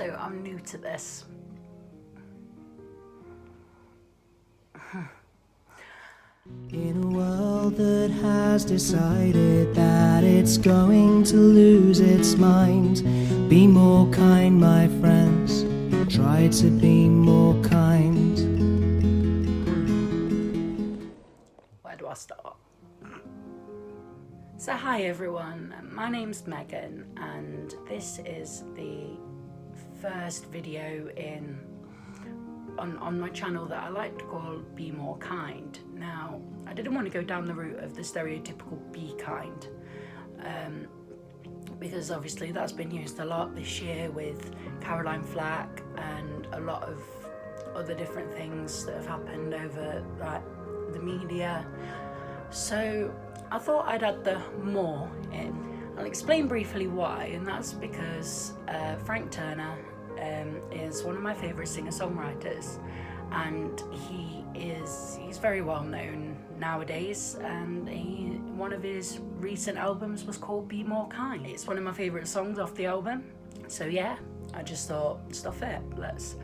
So I'm new to this. In a world that has decided that it's going to lose its mind, be more kind, my friends. Try to be more kind. Where do I start? So hi everyone, my name's Megan and this is the first video on my channel that I like to call Be More Kind. Now, I didn't want to go down the route of the stereotypical be kind, because obviously that's been used a lot this year with Caroline Flack and a lot of other different things that have happened over the media. So I thought I'd add the more in. I'll explain briefly why, and that's because Frank Turner is one of my favourite singer-songwriters, and he's very well known nowadays, and one of his recent albums was called Be More Kind. It's one of my favourite songs off the album, so yeah, I just thought, stuff it, let's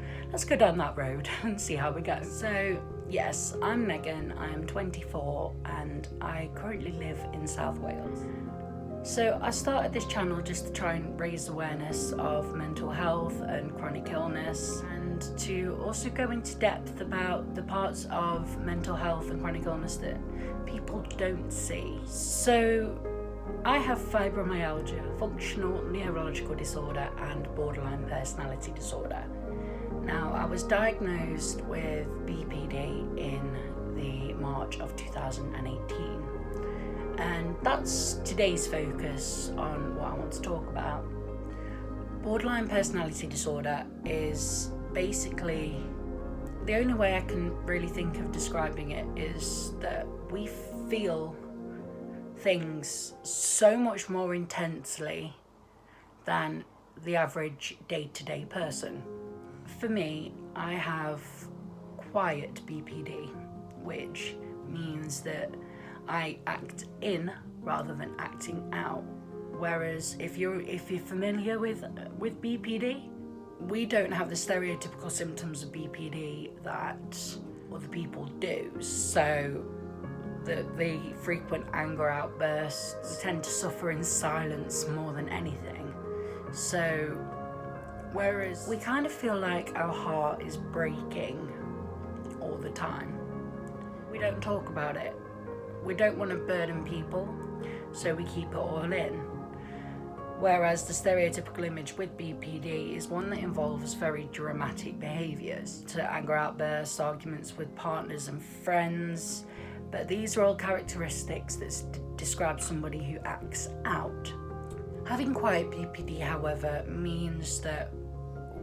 go down that road and see how we go. So yes, I'm Megan, I am 24 and I currently live in South Wales. So I started this channel just to try and raise awareness of mental health and chronic illness, and to also go into depth about the parts of mental health and chronic illness that people don't see. So I have fibromyalgia, functional neurological disorder and borderline personality disorder. Now, I was diagnosed with BPD in the March of 2018. And that's today's focus on what I want to talk about. Borderline personality disorder is basically, the only way I can really think of describing it is that we feel things so much more intensely than the average day-to-day person. For me, I have quiet BPD, which means that I act in rather than acting out. Whereas if you're familiar with BPD, we don't have the stereotypical symptoms of BPD that other people do. So the frequent anger outbursts tend to suffer in silence more than anything. So whereas we kind of feel like our heart is breaking all the time, we don't talk about it. We don't want to burden people, so we keep it all in. Whereas the stereotypical image with BPD is one that involves very dramatic behaviours, to anger outbursts, arguments with partners and friends, but these are all characteristics that describe somebody who acts out. Having quiet BPD, however, means that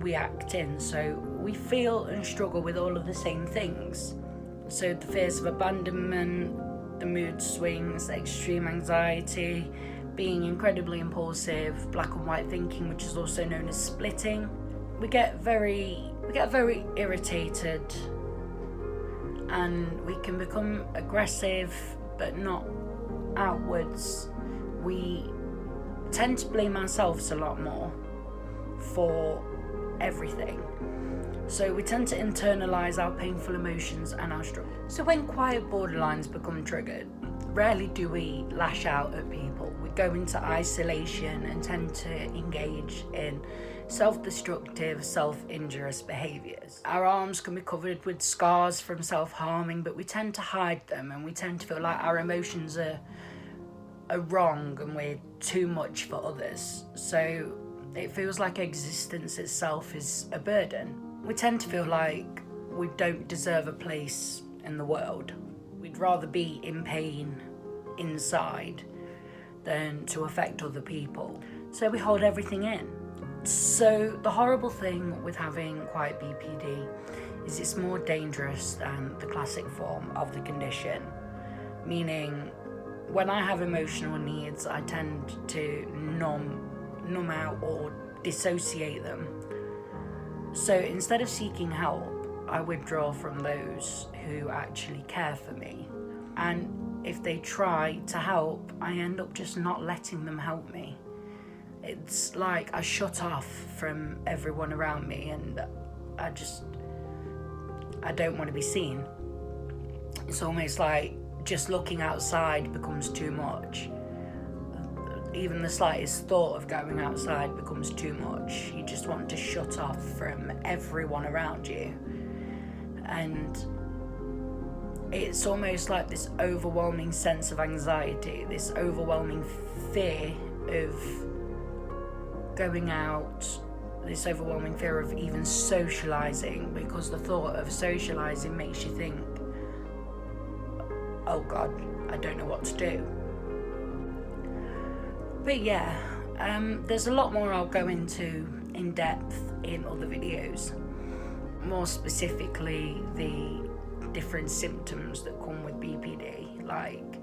we act in, so we feel and struggle with all of the same things. So the fears of abandonment, the mood swings, extreme anxiety, being incredibly impulsive, black and white thinking, which is also known as splitting. We get very irritated, and we can become aggressive, but not outwards. We tend to blame ourselves a lot more for everything. So we tend to internalise our painful emotions and our struggle. So when quiet borderlines become triggered, rarely do we lash out at people. We go into isolation and tend to engage in self-destructive, self-injurious behaviours. Our arms can be covered with scars from self-harming, but we tend to hide them, and we tend to feel like our emotions are wrong and we're too much for others. So it feels like existence itself is a burden. We tend to feel like we don't deserve a place in the world. We'd rather be in pain inside than to affect other people. So we hold everything in. So the horrible thing with having quiet BPD is it's more dangerous than the classic form of the condition. Meaning, when I have emotional needs, I tend to numb out or dissociate them. So instead of seeking help, I withdraw from those who actually care for me. And if they try to help, I end up just not letting them help me. It's like I shut off from everyone around me, and I don't want to be seen. It's almost like just looking outside becomes too much. Even the slightest thought of going outside becomes too much. You just want to shut off from everyone around you. And it's almost like this overwhelming sense of anxiety, this overwhelming fear of going out, this overwhelming fear of even socialising, because the thought of socialising makes you think, oh God, I don't know what to do. But yeah, there's a lot more I'll go into in depth in other videos. More specifically, the different symptoms that come with BPD. Like,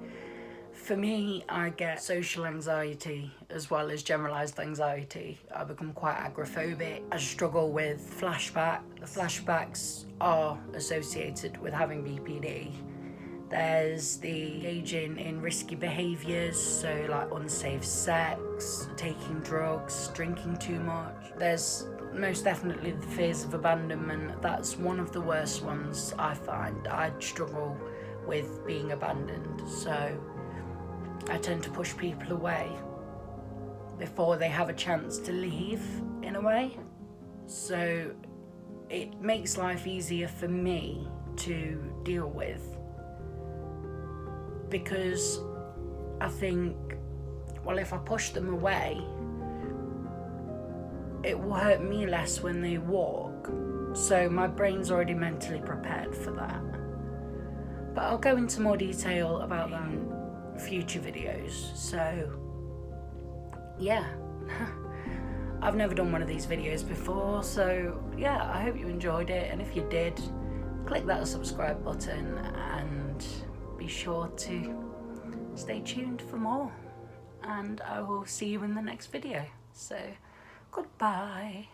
for me, I get social anxiety as well as generalised anxiety. I become quite agoraphobic. I struggle with flashback. The flashbacks are associated with having BPD. There's the engaging in risky behaviours, so like unsafe sex, taking drugs, drinking too much. There's most definitely the fears of abandonment. That's one of the worst ones I find. I struggle with being abandoned, so I tend to push people away before they have a chance to leave, in a way. So it makes life easier for me to deal with, because I think, well, if I push them away, it will hurt me less when they walk. So my brain's already mentally prepared for that. But I'll go into more detail about that in future videos. So yeah, I've never done one of these videos before, so yeah, I hope you enjoyed it, and if you did, click that subscribe button and be sure to stay tuned for more, and I will see you in the next video. So goodbye.